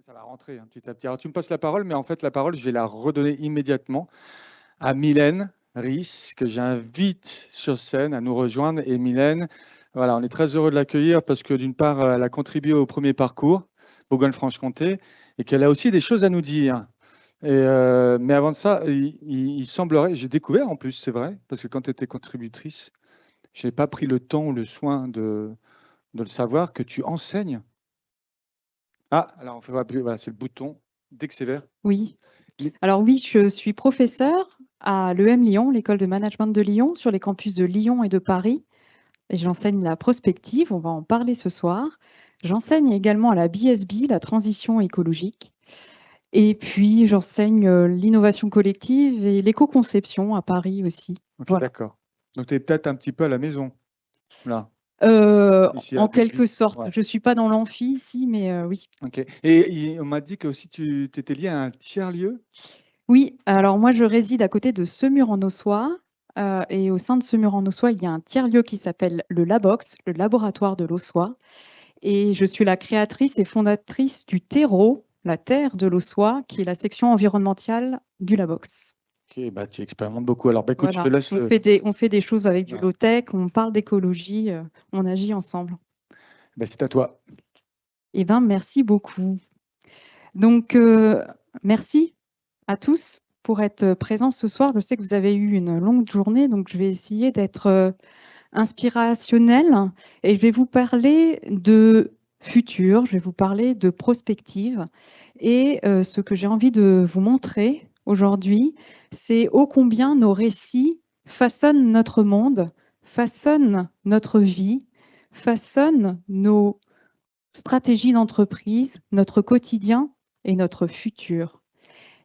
Ça va rentrer petit à petit. Alors, tu me passes la parole, mais en fait, la parole, je vais la redonner immédiatement à Mylène Ries, que j'invite sur scène à nous rejoindre. Et Mylène, voilà, on est très heureux de l'accueillir parce que d'une part, elle a contribué au premier parcours Bourgogne-Franche-Comté et qu'elle a aussi des choses à nous dire. Mais avant de ça, il semblerait, j'ai découvert en plus, c'est vrai, parce que quand tu étais contributrice, je n'ai pas pris le temps ou le soin de le savoir, que tu enseignes. Ah, alors on fait voilà, c'est le bouton dès que c'est vert. Oui. Les- Alors oui, je suis professeure à l'EM Lyon, l'école de management de Lyon, sur les campus de Lyon et de Paris. Et j'enseigne la prospective, on va en parler ce soir. J'enseigne également à la BSB, la transition écologique. Et puis j'enseigne l'innovation collective et l'éco-conception à Paris aussi. Ok, Voilà. d'accord. Donc tu es peut-être un petit peu à la maison, là, ici, En quelque depuis. sorte, Ouais. je ne suis pas dans l'amphi ici, mais oui. Ok. Et on m'a dit que aussi tu étais lié à un tiers-lieu. Oui, alors moi je réside à côté de Semur-en-Auxois et au sein de Semur-en-Auxois, il y a un tiers-lieu qui s'appelle le Labox, le laboratoire de l'Aussois. Et je suis la créatrice et fondatrice du terreau, la terre de l'Aussois, qui est la section environnementale du Labox. Ok, bah, tu expérimentes beaucoup. Alors, bah, écoute, je te Voilà, laisse. on fait des choses avec du Voilà. low-tech, on parle d'écologie, on agit ensemble. Bah, c'est à toi. Eh bien, merci beaucoup. Donc, merci à tous pour être présents ce soir. Je sais que vous avez eu une longue journée, donc je vais essayer d'être inspirationnelle et je vais vous parler de futur, je vais vous parler de prospective. Et ce que j'ai envie de vous montrer aujourd'hui, c'est ô combien nos récits façonnent notre monde, façonnent notre vie, façonnent nos stratégies d'entreprise, notre quotidien et notre futur.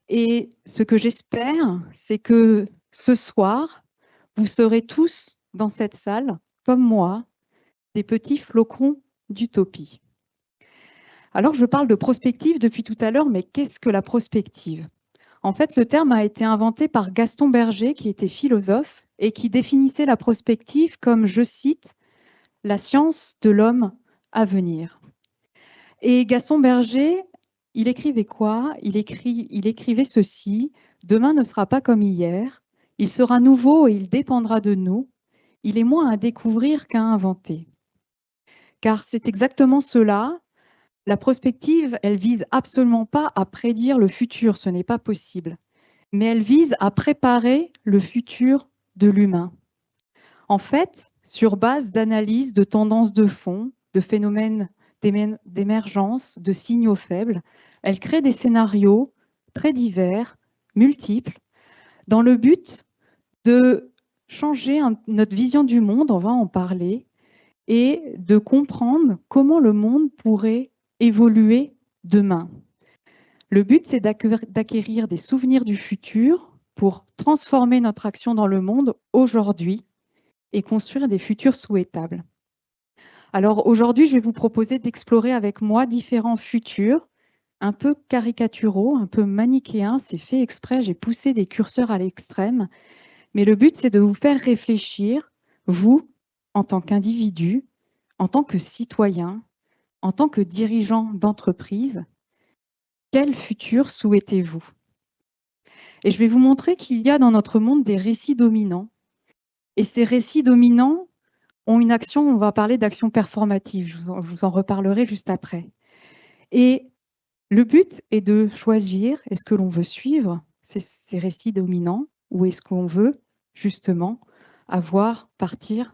Et ce que j'espère, c'est que ce soir, vous serez tous dans cette salle, comme moi, des petits flocons d'utopie. Alors, je parle de prospective depuis tout à l'heure, mais qu'est-ce que la prospective? En fait, le terme a été inventé par Gaston Berger, qui était philosophe et qui définissait la prospective comme, je cite, la science de l'homme à venir. Et Gaston Berger, il écrivait quoi? Il écrivait ceci: demain ne sera pas comme hier, il sera nouveau et il dépendra de nous. Il est moins à découvrir qu'à inventer. Car c'est exactement cela. La prospective, elle vise absolument pas à prédire le futur, ce n'est pas possible. Mais elle vise à préparer le futur de l'humain. En fait, sur base d'analyses de tendances de fond, de phénomènes d'émergence, de signaux faibles, elle crée des scénarios très divers, multiples, dans le but de changer notre vision du monde, on va en parler, et de comprendre comment le monde pourrait évoluer demain. Le but, c'est d'acquérir des souvenirs du futur pour transformer notre action dans le monde aujourd'hui et construire des futurs souhaitables. Alors aujourd'hui, je vais vous proposer d'explorer avec moi différents futurs, un peu caricaturaux, un peu manichéens. C'est fait exprès, j'ai poussé des curseurs à l'extrême. Mais le but, c'est de vous faire réfléchir, vous, en tant qu'individu, en tant que citoyen, en tant que dirigeant d'entreprise, quel futur souhaitez-vous? Et je vais vous montrer qu'il y a dans notre monde des récits dominants. Et ces récits dominants ont une action, on va parler d'action performative, je vous en reparlerai juste après. Et le but est de choisir, est-ce que l'on veut suivre ces récits dominants ou est-ce qu'on veut justement partir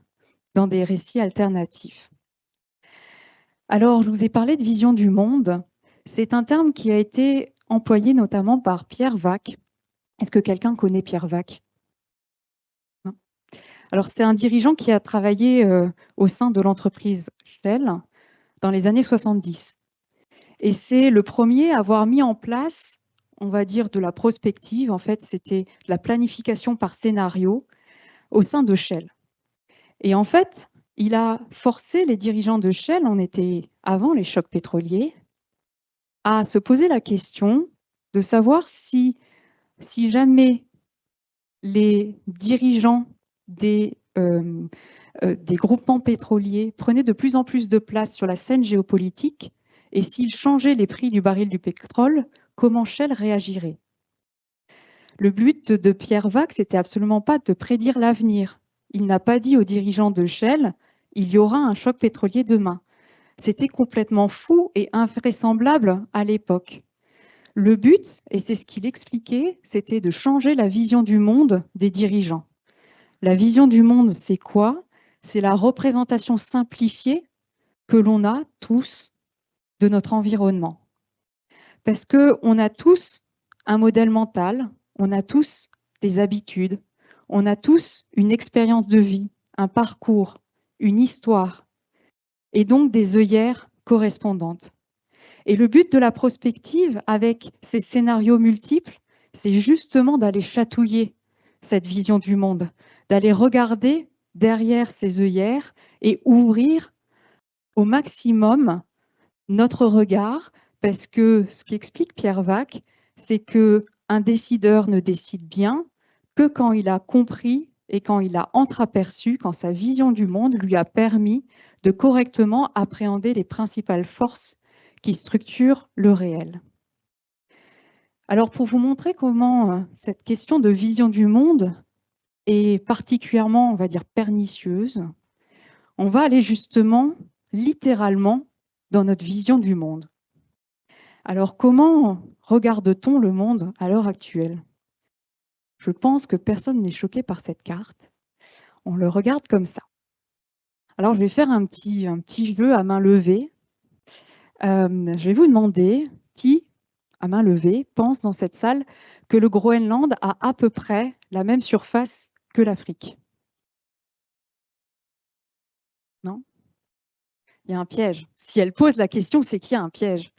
dans des récits alternatifs. Alors, je vous ai parlé de vision du monde. C'est un terme qui a été employé notamment par Pierre Wack. Est-ce que quelqu'un connaît Pierre Wack? Non. Alors, c'est un dirigeant qui a travaillé au sein de l'entreprise Shell dans les années 70. Et c'est le premier à avoir mis en place, on va dire, de la prospective. En fait, c'était de la planification par scénario au sein de Shell. Et en fait, il a forcé les dirigeants de Shell, on était avant les chocs pétroliers, à se poser la question de savoir si jamais les dirigeants des groupements pétroliers prenaient de plus en plus de place sur la scène géopolitique, Et s'il changeait les prix du baril du pétrole, comment Shell réagirait? Le but de Pierre Wack, c'était absolument pas de prédire l'avenir. Il n'a pas dit aux dirigeants de Shell, il y aura un choc pétrolier demain. C'était complètement fou et invraisemblable à l'époque. Le but, et c'est ce qu'il expliquait, c'était de changer la vision du monde des dirigeants. La vision du monde, c'est quoi? C'est la représentation simplifiée que l'on a tous de notre environnement. Parce qu'on a tous un modèle mental, on a tous des habitudes, on a tous une expérience de vie, un parcours, une histoire, et donc des œillères correspondantes. Et le but de la prospective, avec ces scénarios multiples, c'est justement d'aller chatouiller cette vision du monde, d'aller regarder derrière ces œillères et ouvrir au maximum notre regard, parce que ce qu'explique Pierre Wack, c'est qu'un décideur ne décide bien que quand il a compris et quand il a entreaperçu, quand sa vision du monde lui a permis de correctement appréhender les principales forces qui structurent le réel. Alors, pour vous montrer comment cette question de vision du monde est particulièrement, on va dire, pernicieuse, on va aller justement, littéralement, dans notre vision du monde. Alors, comment regarde-t-on le monde à l'heure actuelle? Je pense que personne n'est choqué par cette carte. On le regarde comme ça. Alors, je vais faire un petit jeu à main levée. Je vais vous demander qui, à main levée, pense dans cette salle que le Groenland a à peu près la même surface que l'Afrique? Non? Il y a un piège. Si elle pose la question, c'est qu'il y a un piège.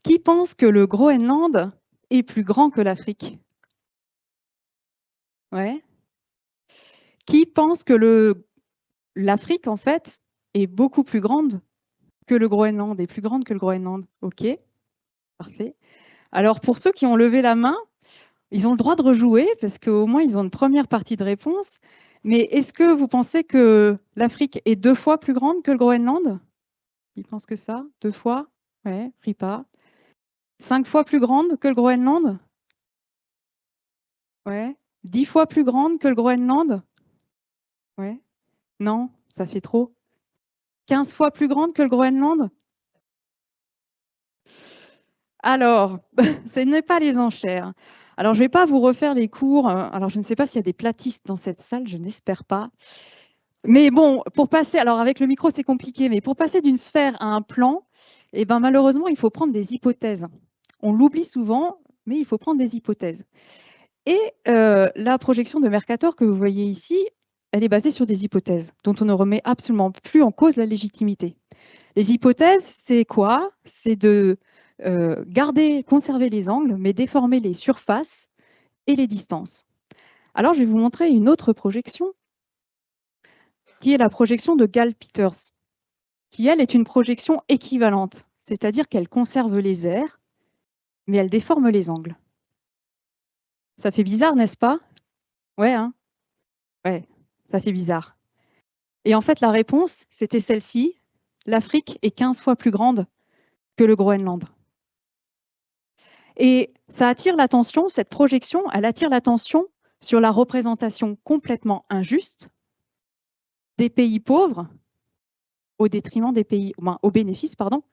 Qui pense que le Groenland est plus grand que l'Afrique? Ouais. Qui pense que l'Afrique, en fait, est beaucoup plus grande que le Groenland, est plus grande que le Groenland? OK, parfait. Alors, pour ceux qui ont levé la main, ils ont le droit de rejouer parce qu'au moins, ils ont une première partie de réponse. Mais est-ce que vous pensez que l'Afrique est 2 fois plus grande que le Groenland? Ils pensent que ça? 2 fois? Ouais, prie pas. 5 fois plus grande que le Groenland? Ouais. 10 fois plus grande que le Groenland? Ouais. Non, ça fait trop. 15 fois plus grande que le Groenland? Alors, ce n'est pas les enchères. Alors, je ne vais pas vous refaire les cours. Alors, je ne sais pas s'il y a des platistes dans cette salle, je n'espère pas. Mais bon, pour passer, alors avec le micro, c'est compliqué, mais pour passer d'une sphère à un plan, eh ben, malheureusement, il faut prendre des hypothèses. On l'oublie souvent, mais il faut prendre des hypothèses. Et la projection de Mercator que vous voyez ici, elle est basée sur des hypothèses dont on ne remet absolument plus en cause la légitimité. Les hypothèses, c'est quoi? C'est de conserver les angles, mais déformer les surfaces et les distances. Alors, je vais vous montrer une autre projection, qui est la projection de Gall-Peters, qui, elle, est une projection équivalente, c'est-à-dire qu'elle conserve les aires, mais elle déforme les angles. Ça fait bizarre, n'est-ce pas? Ouais, hein? Ouais, ça fait bizarre. Et en fait, la réponse, c'était celle-ci. L'Afrique est 15 fois plus grande que le Groenland. Et ça attire l'attention, cette projection, elle attire l'attention sur la représentation complètement injuste des pays pauvres au détriment des pays, au bénéfice, pardon,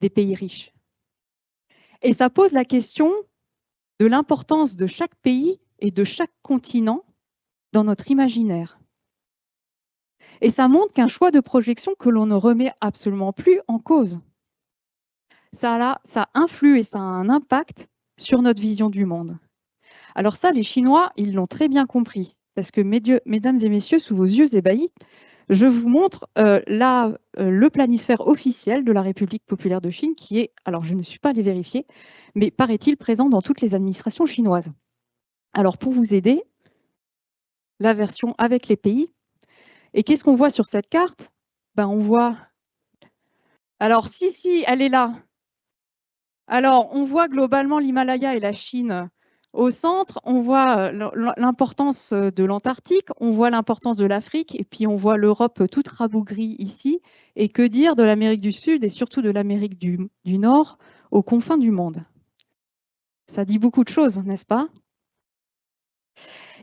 des pays riches. Et ça pose la question de l'importance de chaque pays et de chaque continent dans notre imaginaire. Et ça montre qu'un choix de projection que l'on ne remet absolument plus en cause. Ça influe et ça a un impact sur notre vision du monde. Alors ça, les Chinois, ils l'ont très bien compris. Parce que, mesdames et messieurs, sous vos yeux ébahis, je vous montre le planisphère officiel de la République populaire de Chine, qui est, alors je ne suis pas allée vérifier, mais paraît-il présent dans toutes les administrations chinoises. Alors pour vous aider, la version avec les pays. Et qu'est-ce qu'on voit sur cette carte? Ben, on voit... Alors si, elle est là. Alors on voit globalement l'Himalaya et la Chine Au centre, on voit l'importance de l'Antarctique, on voit l'importance de l'Afrique, et puis on voit l'Europe toute rabougrie ici. Et que dire de l'Amérique du Sud et surtout de l'Amérique du Nord aux confins du monde? Ça dit beaucoup de choses, n'est-ce pas?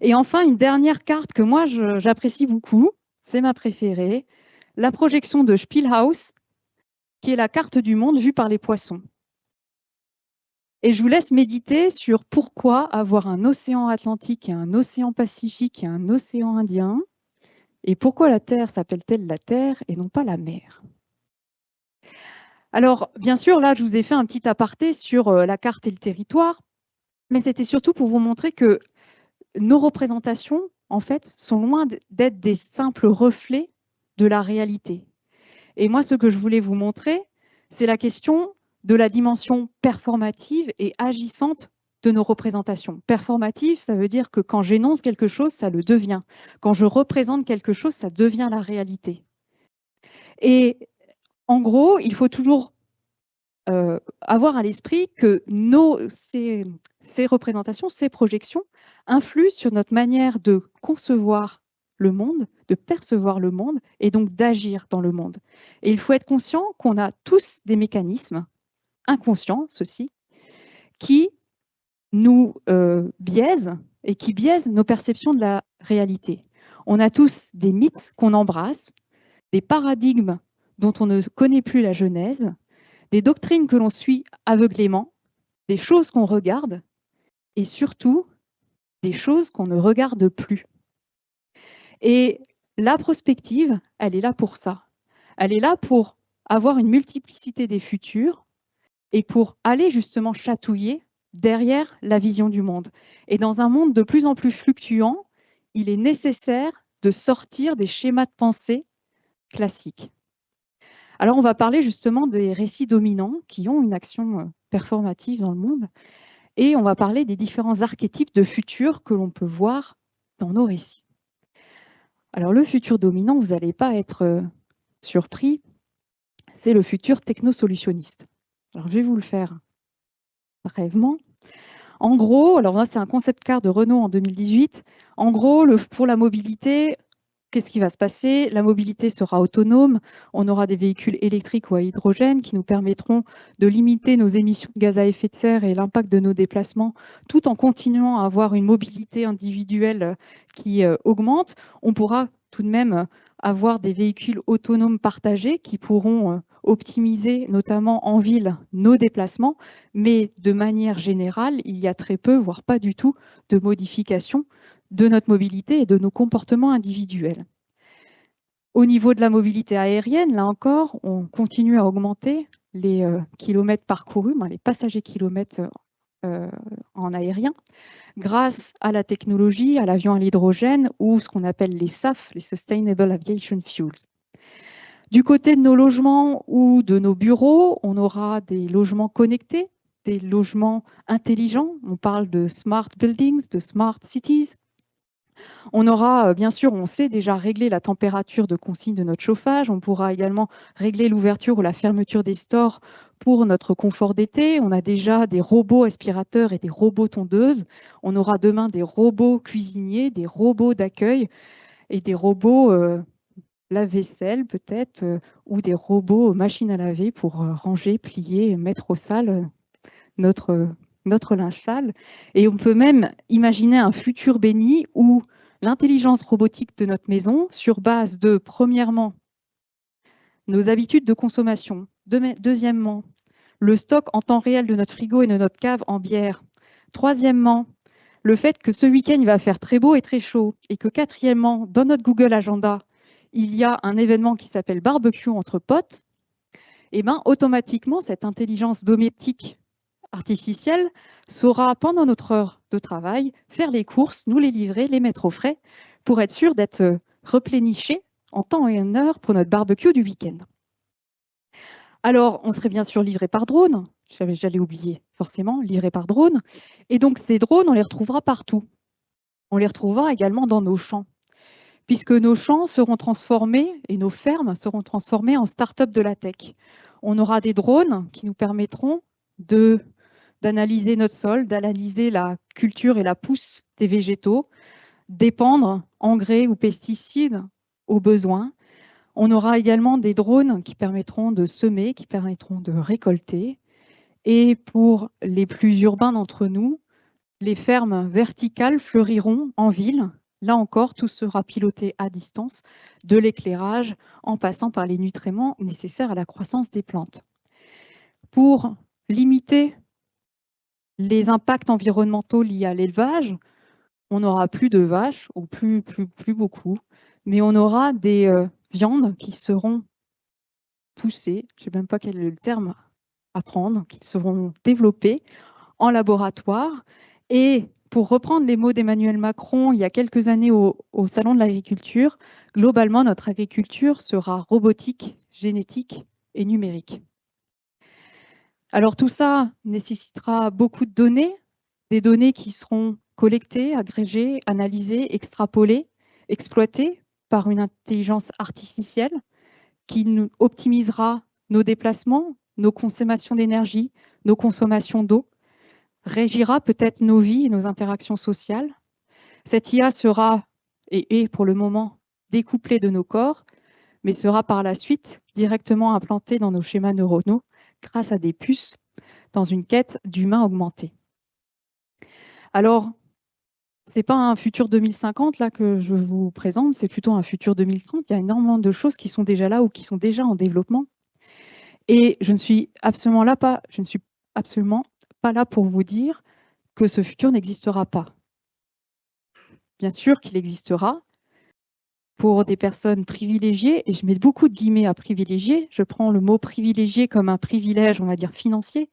Et enfin, une dernière carte que moi j'apprécie beaucoup, c'est ma préférée, la projection de Spielhaus, qui est la carte du monde vue par les poissons. Et je vous laisse méditer sur pourquoi avoir un océan Atlantique et un océan Pacifique et un océan Indien, et pourquoi la Terre s'appelle-t-elle la Terre et non pas la mer. Alors, bien sûr, là, je vous ai fait un petit aparté sur la carte et le territoire, mais c'était surtout pour vous montrer que nos représentations, en fait, sont loin d'être des simples reflets de la réalité. Et moi, ce que je voulais vous montrer, c'est la question de la dimension performative et agissante de nos représentations. Performative, ça veut dire que quand j'énonce quelque chose, ça le devient. Quand je représente quelque chose, ça devient la réalité. Et en gros, il faut toujours avoir à l'esprit que ces représentations, ces projections influent sur notre manière de concevoir le monde, de percevoir le monde et donc d'agir dans le monde. Et il faut être conscient qu'on a tous des mécanismes inconscients, ceux-ci, qui nous biaisent et qui biaisent nos perceptions de la réalité. On a tous des mythes qu'on embrasse, des paradigmes dont on ne connaît plus la genèse, des doctrines que l'on suit aveuglément, des choses qu'on regarde et surtout des choses qu'on ne regarde plus. Et la prospective, elle est là pour ça. Elle est là pour avoir une multiplicité des futurs et pour aller justement chatouiller derrière la vision du monde. Et dans un monde de plus en plus fluctuant, il est nécessaire de sortir des schémas de pensée classiques. Alors, on va parler justement des récits dominants qui ont une action performative dans le monde. Et on va parler des différents archétypes de futur que l'on peut voir dans nos récits. Alors, le futur dominant, vous n'allez pas être surpris, c'est le futur technosolutionniste. Alors, je vais vous le faire brièvement. En gros, alors là, c'est un concept car de Renault en 2018. En gros, pour la mobilité, qu'est-ce qui va se passer? La mobilité sera autonome. On aura des véhicules électriques ou à hydrogène qui nous permettront de limiter nos émissions de gaz à effet de serre et l'impact de nos déplacements, tout en continuant à avoir une mobilité individuelle qui augmente. On pourra tout de même avoir des véhicules autonomes partagés qui pourront optimiser, notamment en ville, nos déplacements. Mais de manière générale, il y a très peu, voire pas du tout, de modifications de notre mobilité et de nos comportements individuels. Au niveau de la mobilité aérienne, là encore, on continue à augmenter les kilomètres parcourus, les passagers kilomètres en aérien, grâce à la technologie, à l'avion à l'hydrogène ou ce qu'on appelle les SAF, les Sustainable Aviation Fuels. Du côté de nos logements ou de nos bureaux, on aura des logements connectés, des logements intelligents. On parle de smart buildings, de smart cities. On aura, bien sûr, on sait déjà régler la température de consigne de notre chauffage. On pourra également régler l'ouverture ou la fermeture des stores pour notre confort d'été. On a déjà des robots aspirateurs et des robots tondeuses. On aura demain des robots cuisiniers, des robots d'accueil et des robots lave-vaisselle peut-être, ou des robots machines à laver pour ranger, plier, mettre au sale notre linge sale. Et on peut même imaginer un futur béni où l'intelligence robotique de notre maison, sur base de, premièrement, nos habitudes de consommation, deuxièmement, le stock en temps réel de notre frigo et de notre cave en bière, troisièmement, le fait que ce week-end, il va faire très beau et très chaud, et que quatrièmement, dans notre Google Agenda, il y a un événement qui s'appelle barbecue entre potes, et bien automatiquement, cette intelligence domestique artificielle saura, pendant notre heure de travail, faire les courses, nous les livrer, les mettre au frais, pour être sûr d'être repléniché en temps et en heure pour notre barbecue du week-end. Alors, on serait bien sûr livré par drone, j'allais oublier forcément, livré par drone, et donc ces drones, on les retrouvera partout. On les retrouvera également dans nos champs, puisque nos champs seront transformés et nos fermes seront transformées en start-up de la tech. On aura des drones qui nous permettront d'analyser notre sol, d'analyser la culture et la pousse des végétaux, d'épandre engrais ou pesticides au besoin. On aura également des drones qui permettront de semer, qui permettront de récolter. Et pour les plus urbains d'entre nous, les fermes verticales fleuriront en ville. Là encore, tout sera piloté à distance, de l'éclairage en passant par les nutriments nécessaires à la croissance des plantes. Pour limiter les impacts environnementaux liés à l'élevage, on n'aura plus de vaches, ou plus beaucoup, mais on aura des viandes qui seront poussées, je ne sais même pas quel est le terme à prendre, qui seront développées en laboratoire. Et pour reprendre les mots d'Emmanuel Macron il y a quelques années au Salon de l'agriculture, globalement, notre agriculture sera robotique, génétique et numérique. Alors tout ça nécessitera beaucoup de données, des données qui seront collectées, agrégées, analysées, extrapolées, exploitées par une intelligence artificielle qui nous optimisera nos déplacements, nos consommations d'énergie, nos consommations d'eau, régira peut-être nos vies et nos interactions sociales. Cette IA sera, et est pour le moment, découplée de nos corps, mais sera par la suite directement implantée dans nos schémas neuronaux grâce à des puces dans une quête d'humains augmentés. Alors, ce n'est pas un futur 2050 là, que je vous présente, c'est plutôt un futur 2030. Il y a énormément de choses qui sont déjà là ou qui sont déjà en développement. Et je ne suis absolument pas là pour vous dire que ce futur n'existera pas. Bien sûr qu'il existera pour des personnes privilégiées, et je mets beaucoup de guillemets à privilégier. Je prends le mot privilégié comme un privilège, on va dire, financier.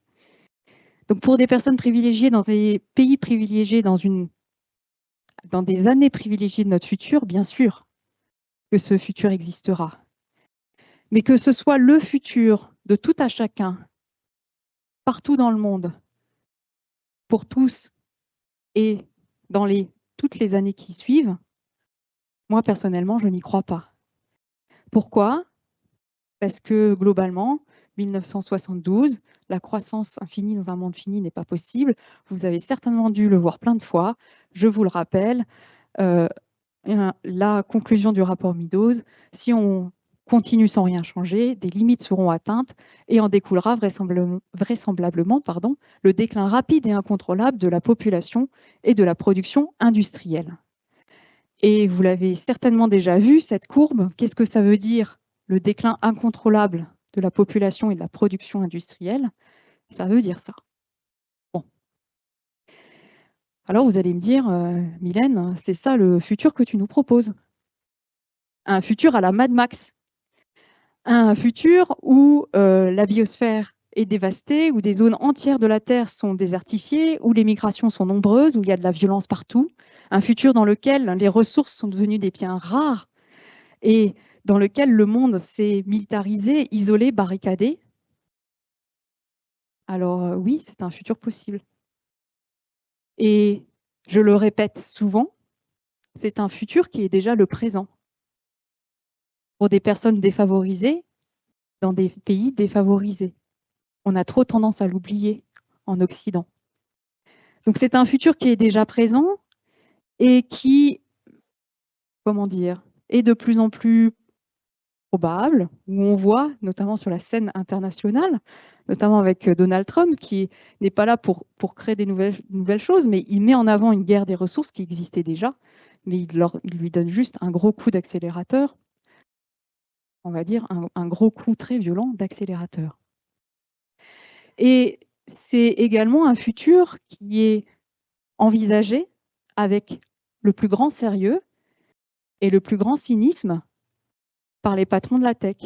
Donc pour des personnes privilégiées dans des pays privilégiés, dans des années privilégiées de notre futur, bien sûr que ce futur existera. Mais que ce soit le futur de tout à chacun, partout dans le monde, pour tous et dans toutes les années qui suivent, moi personnellement, je n'y crois pas. Pourquoi ? Parce que globalement, 1972, la croissance infinie dans un monde fini n'est pas possible. Vous avez certainement dû le voir plein de fois. Je vous le rappelle, la conclusion du rapport Meadows, si on continue sans rien changer, des limites seront atteintes et en découlera vraisemblablement le déclin rapide et incontrôlable de la population et de la production industrielle. Et vous l'avez certainement déjà vu, cette courbe. Qu'est-ce que ça veut dire, le déclin incontrôlable de la population et de la production industrielle? Ça veut dire ça. Bon. Alors vous allez me dire, Mylène, c'est ça le futur que tu nous proposes. Un futur à la Mad Max. Un futur où la biosphère est dévastée, où des zones entières de la Terre sont désertifiées, où les migrations sont nombreuses, où il y a de la violence partout. Un futur dans lequel les ressources sont devenues des biens rares et dans lequel le monde s'est militarisé, isolé, barricadé. Alors oui, c'est un futur possible. Et je le répète souvent, c'est un futur qui est déjà le présent. Pour des personnes défavorisées, dans des pays défavorisés. On a trop tendance à l'oublier en Occident. Donc c'est un futur qui est déjà présent et qui, comment dire, est de plus en plus probable, où on voit, notamment sur la scène internationale, notamment avec Donald Trump, qui n'est pas là pour créer des nouvelles choses, mais il met en avant une guerre des ressources qui existait déjà, mais il lui donne juste un gros coup d'accélérateur, on va dire un gros coup très violent d'accélérateur. Et c'est également un futur qui est envisagé avec le plus grand sérieux et le plus grand cynisme par les patrons de la tech,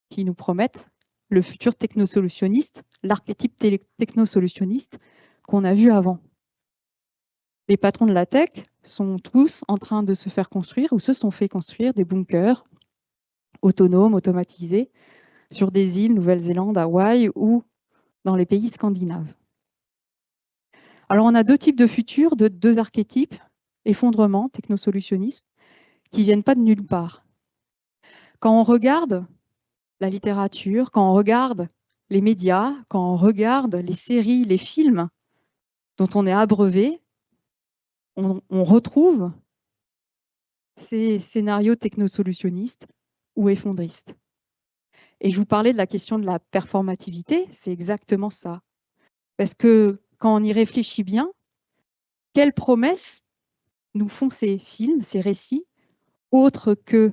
qui nous promettent le futur technosolutionniste, l'archétype technosolutionniste qu'on a vu avant. Les patrons de la tech sont tous en train de se faire construire ou se sont fait construire des bunkers autonomes, automatisés, sur des îles, Nouvelle-Zélande, Hawaï ou dans les pays scandinaves. Alors on a deux types de futurs, deux archétypes, effondrement, technosolutionnisme, qui ne viennent pas de nulle part. Quand on regarde la littérature, quand on regarde les médias, quand on regarde les séries, les films dont on est abreuvé, on retrouve ces scénarios technosolutionnistes ou effondristes. Et je vous parlais de la question de la performativité, c'est exactement ça. Parce que quand on y réfléchit bien, quelles promesses nous font ces films, ces récits, autres qu'un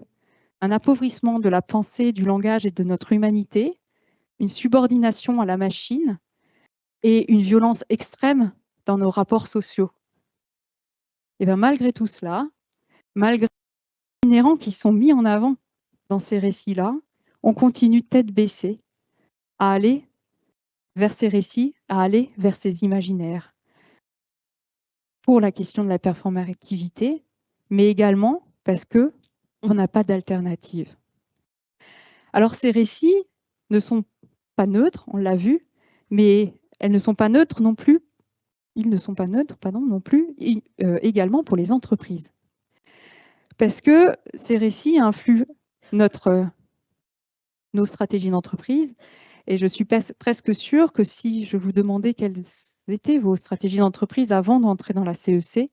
appauvrissement de la pensée, du langage et de notre humanité, une subordination à la machine et une violence extrême dans nos rapports sociaux. Et bien malgré tout cela, malgré les inhérents qui sont mis en avant dans ces récits-là, on continue tête baissée à aller vers ces récits, à aller vers ces imaginaires. Pour la question de la performativité, mais également parce qu'on n'a pas d'alternative. Alors ces récits ne sont pas neutres, on l'a vu, mais elles ne sont pas neutres non plus. Ils ne sont pas neutres, pardon, non plus, également pour les entreprises. Parce que ces récits influent nos stratégies d'entreprise. Et je suis presque sûre que si je vous demandais quelles étaient vos stratégies d'entreprise avant d'entrer dans la CEC,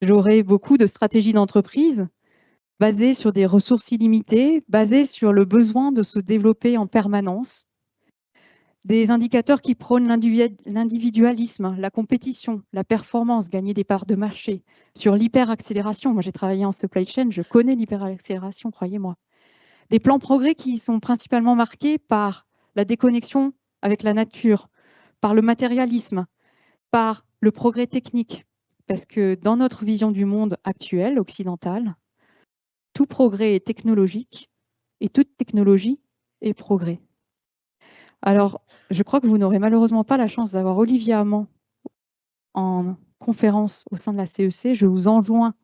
j'aurais beaucoup de stratégies d'entreprise basées sur des ressources illimitées, basées sur le besoin de se développer en permanence, des indicateurs qui prônent l'individualisme, la compétition, la performance, gagner des parts de marché, sur l'hyperaccélération. Moi, j'ai travaillé en supply chain, je connais l'hyperaccélération, croyez-moi. Des plans progrès qui sont principalement marqués par la déconnexion avec la nature, par le matérialisme, par le progrès technique. Parce que dans notre vision du monde actuel, occidental, tout progrès est technologique et toute technologie est progrès. Alors, je crois que vous n'aurez malheureusement pas la chance d'avoir Olivier Amand en conférence au sein de la CEC. Je vous enjoins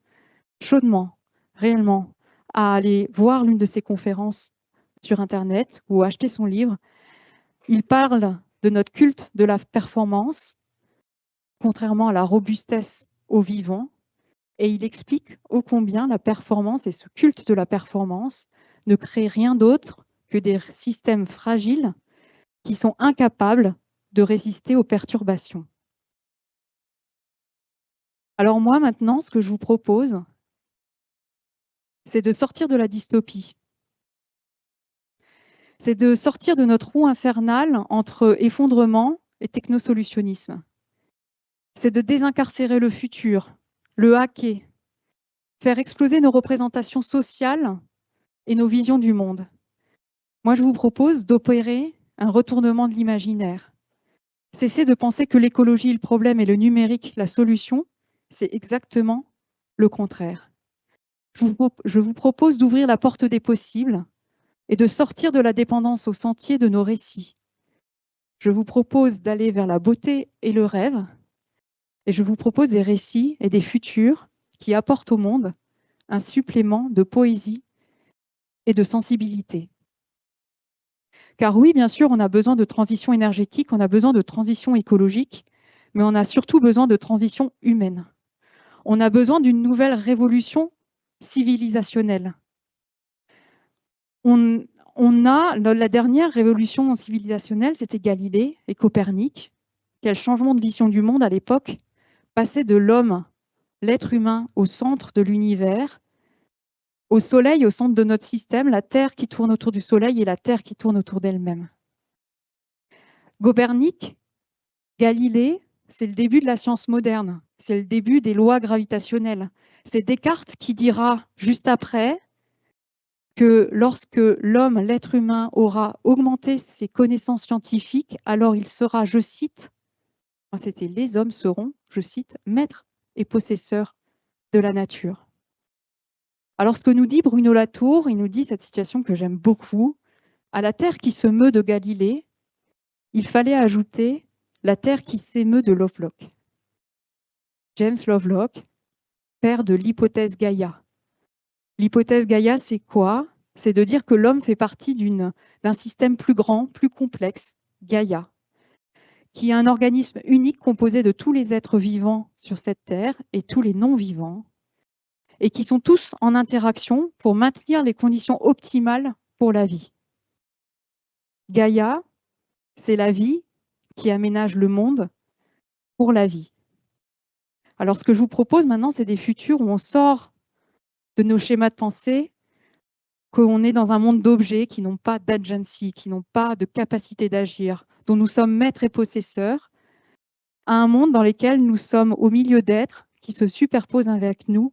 chaudement, réellement, à aller voir l'une de ses conférences sur Internet ou acheter son livre. Il parle de notre culte de la performance, contrairement à la robustesse au vivant, et il explique ô combien la performance et ce culte de la performance ne crée rien d'autre que des systèmes fragiles qui sont incapables de résister aux perturbations. Alors moi, maintenant, ce que je vous propose, c'est de sortir de la dystopie. C'est de sortir de notre roue infernale entre effondrement et technosolutionnisme. C'est de désincarcérer le futur, le hacker, faire exploser nos représentations sociales et nos visions du monde. Moi, je vous propose d'opérer un retournement de l'imaginaire. Cessez de penser que l'écologie est le problème et le numérique la solution. C'est exactement le contraire. Je vous propose d'ouvrir la porte des possibles et de sortir de la dépendance au sentier de nos récits. Je vous propose d'aller vers la beauté et le rêve, et je vous propose des récits et des futurs qui apportent au monde un supplément de poésie et de sensibilité. Car oui, bien sûr, on a besoin de transition énergétique, on a besoin de transition écologique, mais on a surtout besoin de transition humaine. On a besoin d'une nouvelle révolution civilisationnelle. La dernière révolution civilisationnelle, c'était Galilée et Copernic. Quel changement de vision du monde à l'époque, passer de l'homme, l'être humain, au centre de l'univers, au Soleil, au centre de notre système, la Terre qui tourne autour du Soleil et la Terre qui tourne autour d'elle-même. Copernic, Galilée, c'est le début de la science moderne, c'est le début des lois gravitationnelles. C'est Descartes qui dira juste après que lorsque l'homme, l'être humain, aura augmenté ses connaissances scientifiques, alors il sera, je cite, c'était les hommes seront, je cite, maîtres et possesseurs de la nature. Alors ce que nous dit Bruno Latour, il nous dit cette citation que j'aime beaucoup, à la terre qui se meut de Galilée, il fallait ajouter la terre qui s'émeut de Lovelock. James Lovelock, père de l'hypothèse Gaïa. L'hypothèse Gaïa, c'est quoi? C'est de dire que l'homme fait partie d'un système plus grand, plus complexe, Gaïa, qui est un organisme unique composé de tous les êtres vivants sur cette terre et tous les non-vivants, et qui sont tous en interaction pour maintenir les conditions optimales pour la vie. Gaïa, c'est la vie qui aménage le monde, pour la vie. Alors, ce que je vous propose maintenant, c'est des futurs où on sort de nos schémas de pensée, qu'on est dans un monde d'objets qui n'ont pas d'agency, qui n'ont pas de capacité d'agir, dont nous sommes maîtres et possesseurs, à un monde dans lequel nous sommes au milieu d'êtres qui se superposent avec nous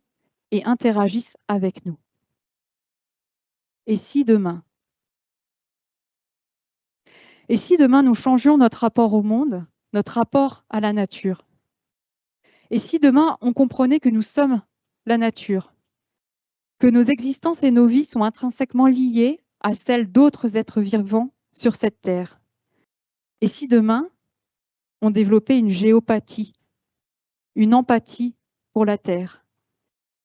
et interagissent avec nous. Et si demain nous changions notre rapport au monde, notre rapport à la nature? Et si demain on comprenait que nous sommes la nature, que nos existences et nos vies sont intrinsèquement liées à celles d'autres êtres vivants sur cette terre? Et si demain on développait une géopathie, une empathie pour la terre?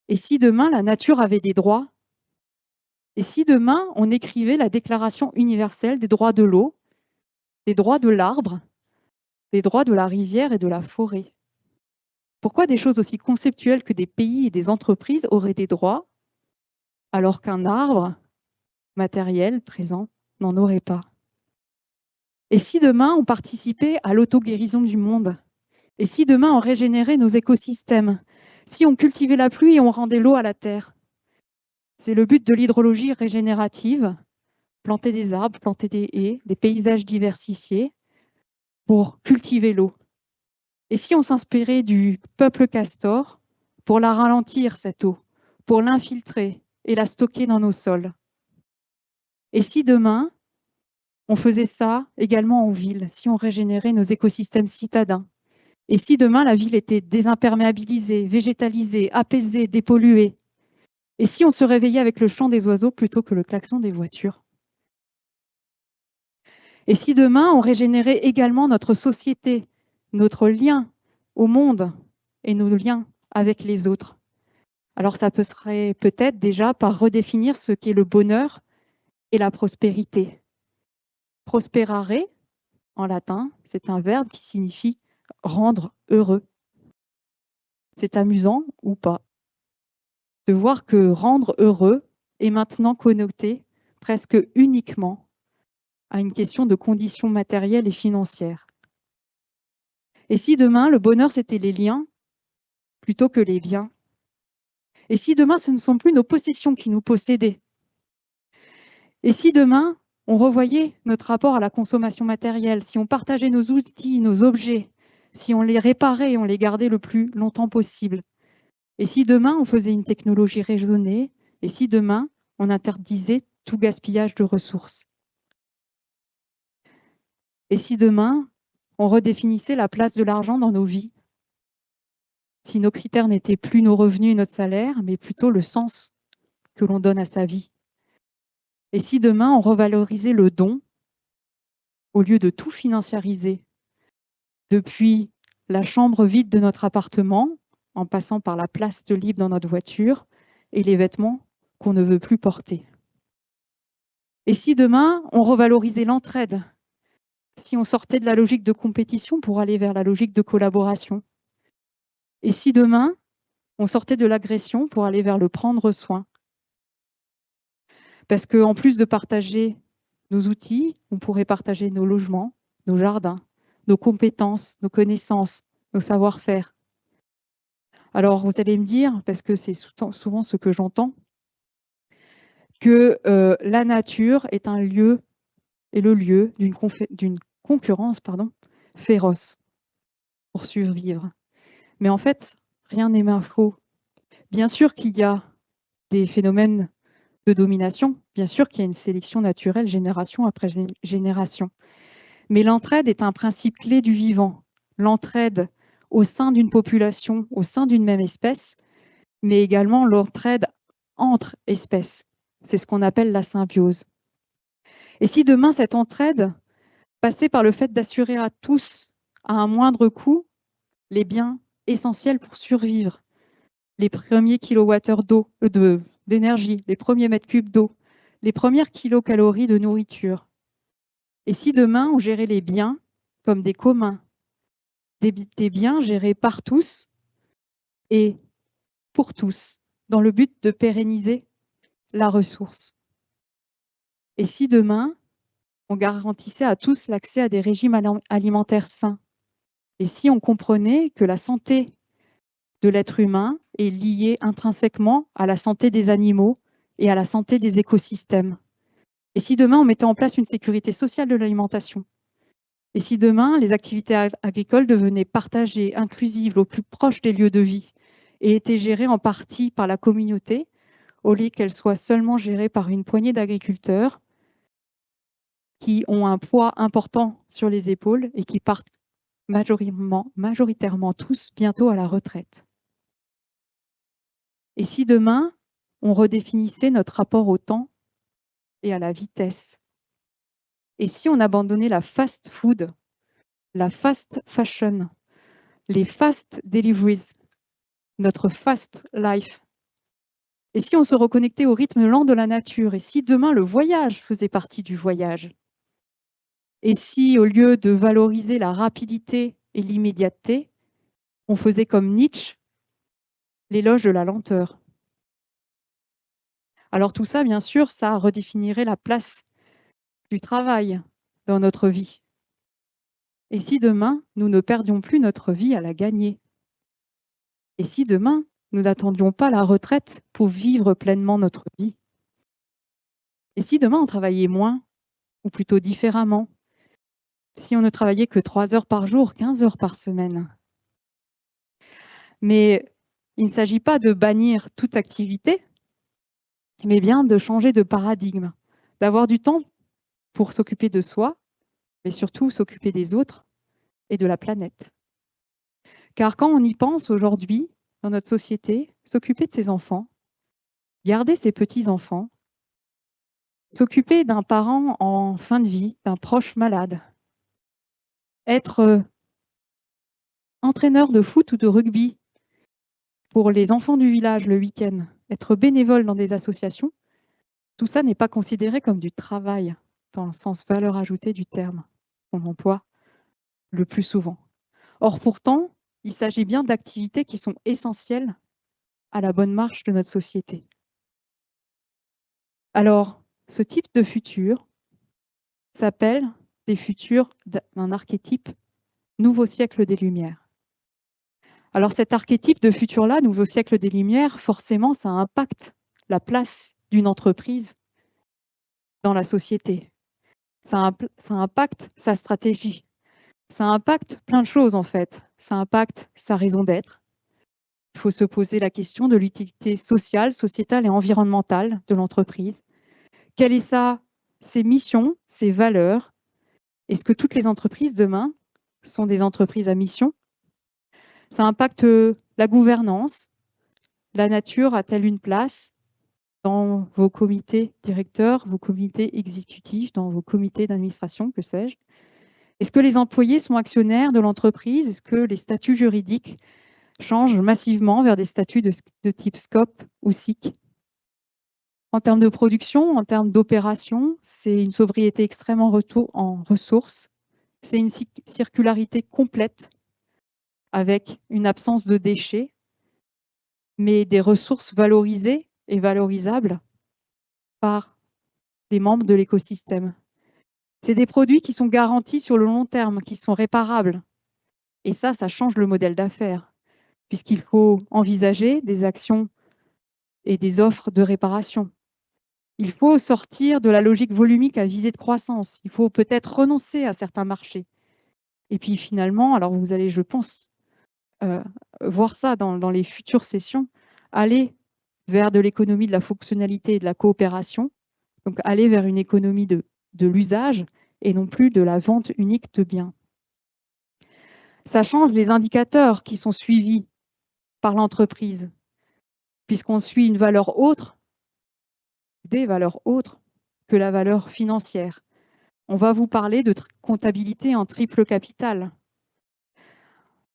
Et si demain la nature avait des droits? Et si demain on écrivait la Déclaration universelle des droits de l'eau, des droits de l'arbre, des droits de la rivière et de la forêt? Pourquoi des choses aussi conceptuelles que des pays et des entreprises auraient des droits, alors qu'un arbre matériel présent n'en aurait pas? Et si demain on participait à l'auto-guérison du monde? Et si demain on régénérait nos écosystèmes? Si on cultivait la pluie et on rendait l'eau à la terre? C'est le but de l'hydrologie régénérative, planter des arbres, planter des haies, des paysages diversifiés pour cultiver l'eau. Et si on s'inspirait du peuple castor pour la ralentir, cette eau, pour l'infiltrer et la stocker dans nos sols? Et si demain, on faisait ça également en ville, si on régénérait nos écosystèmes citadins? Et si demain, la ville était désimperméabilisée, végétalisée, apaisée, dépolluée? Et si on se réveillait avec le chant des oiseaux plutôt que le klaxon des voitures? Et si demain, on régénérait également notre société, notre lien au monde et nos liens avec les autres? Alors ça serait peut-être déjà par redéfinir ce qu'est le bonheur et la prospérité. Prosperare, en latin, c'est un verbe qui signifie rendre heureux. C'est amusant ou pas de voir que rendre heureux est maintenant connoté presque uniquement à une question de conditions matérielles et financières. Et si demain, le bonheur, c'était les liens plutôt que les biens? Et si demain, ce ne sont plus nos possessions qui nous possédaient? Et si demain, on revoyait notre rapport à la consommation matérielle, si on partageait nos outils, nos objets, si on les réparait et on les gardait le plus longtemps possible? Et si demain, on faisait une technologie raisonnée? Et si demain, on interdisait tout gaspillage de ressources? Et si demain, on redéfinissait la place de l'argent dans nos vies? Si nos critères n'étaient plus nos revenus et notre salaire, mais plutôt le sens que l'on donne à sa vie? Et si demain, on revalorisait le don au lieu de tout financiariser, depuis la chambre vide de notre appartement, en passant par la place de libre dans notre voiture et les vêtements qu'on ne veut plus porter? Et si demain, on revalorisait l'entraide, si on sortait de la logique de compétition pour aller vers la logique de collaboration? Et si demain, on sortait de l'agression pour aller vers le prendre soin? Parce qu'en plus de partager nos outils, on pourrait partager nos logements, nos jardins, nos compétences, nos connaissances, nos savoir-faire. Alors, vous allez me dire, parce que c'est souvent ce que j'entends, que la nature est un lieu et le lieu d'une concurrence féroce pour survivre. Mais en fait, rien n'est moins faux. Bien sûr qu'il y a des phénomènes de domination, bien sûr qu'il y a une sélection naturelle génération après génération. Mais l'entraide est un principe clé du vivant. L'entraide au sein d'une population, au sein d'une même espèce, mais également l'entraide entre espèces. C'est ce qu'on appelle la symbiose. Et si demain, cette entraide passait par le fait d'assurer à tous, à un moindre coût, les biens essentiels pour survivre, les premiers kilowattheures d'énergie, les premiers mètres cubes d'eau, les premières kilocalories de nourriture? Et si demain, on gérait les biens comme des communs, des biens gérés par tous et pour tous, dans le but de pérenniser la ressource? Et si demain, on garantissait à tous l'accès à des régimes alimentaires sains, Et si on comprenait que la santé de l'être humain est liée intrinsèquement à la santé des animaux et à la santé des écosystèmes? Et si demain, on mettait en place une sécurité sociale de l'alimentation? Et si demain, les activités agricoles devenaient partagées, inclusives, au plus proche des lieux de vie et étaient gérées en partie par la communauté, au lieu qu'elles soient seulement gérées par une poignée d'agriculteurs qui ont un poids important sur les épaules et qui partent majoritairement tous bientôt à la retraite? Et si demain, on redéfinissait notre rapport au temps et à la vitesse? Et si on abandonnait la fast food, la fast fashion, les fast deliveries, notre fast life? Et si on se reconnectait au rythme lent de la nature? Et si demain le voyage faisait partie du voyage? Et si au lieu de valoriser la rapidité et l'immédiateté, on faisait comme Nietzsche, l'éloge de la lenteur? Alors tout ça, bien sûr, ça redéfinirait la place du travail dans notre vie. Et si demain, nous ne perdions plus notre vie à la gagner? Et si demain, nous n'attendions pas la retraite pour vivre pleinement notre vie? Et si demain, on travaillait moins, ou plutôt différemment? Si on ne travaillait que 3 heures par jour, 15 heures par semaine? Mais il ne s'agit pas de bannir toute activité, mais bien de changer de paradigme, d'avoir du temps pour s'occuper de soi, mais surtout s'occuper des autres et de la planète. Car quand on y pense aujourd'hui, dans notre société, s'occuper de ses enfants, garder ses petits-enfants, s'occuper d'un parent en fin de vie, d'un proche malade, être entraîneur de foot ou de rugby pour les enfants du village le week-end, être bénévole dans des associations, tout ça n'est pas considéré comme du travail dans le sens valeur ajoutée du terme qu'on emploie le plus souvent. Or pourtant, il s'agit bien d'activités qui sont essentielles à la bonne marche de notre société. Alors, ce type de futur s'appelle des futurs d'un archétype nouveau siècle des Lumières. Alors cet archétype de futur-là, nouveau siècle des Lumières, forcément, ça impacte la place d'une entreprise dans la société. Ça impacte sa stratégie. Ça impacte plein de choses en fait. Ça impacte sa raison d'être. Il faut se poser la question de l'utilité sociale, sociétale et environnementale de l'entreprise. Quelle est ses missions, ses valeurs? Est-ce que toutes les entreprises demain sont des entreprises à mission? Ça impacte la gouvernance. La nature a-t-elle une place dans vos comités directeurs, vos comités exécutifs, dans vos comités d'administration, que sais-je? Est-ce que les employés sont actionnaires de l'entreprise? Est-ce que les statuts juridiques changent massivement vers des statuts de type SCOP ou SIC? En termes de production, en termes d'opération, c'est une sobriété extrême en ressources. C'est une circularité complète avec une absence de déchets, mais des ressources valorisées et valorisables par les membres de l'écosystème. C'est des produits qui sont garantis sur le long terme, qui sont réparables. Et ça change le modèle d'affaires, puisqu'il faut envisager des actions et des offres de réparation. Il faut sortir de la logique volumique à visée de croissance. Il faut peut-être renoncer à certains marchés. Et puis finalement, alors vous allez, je pense, voir ça dans les futures sessions, aller vers de l'économie de la fonctionnalité et de la coopération, donc aller vers une économie de l'usage et non plus de la vente unique de biens. Ça change les indicateurs qui sont suivis par l'entreprise, puisqu'on suit une valeur autre, des valeurs autres que la valeur financière. On va vous parler de comptabilité en triple capital.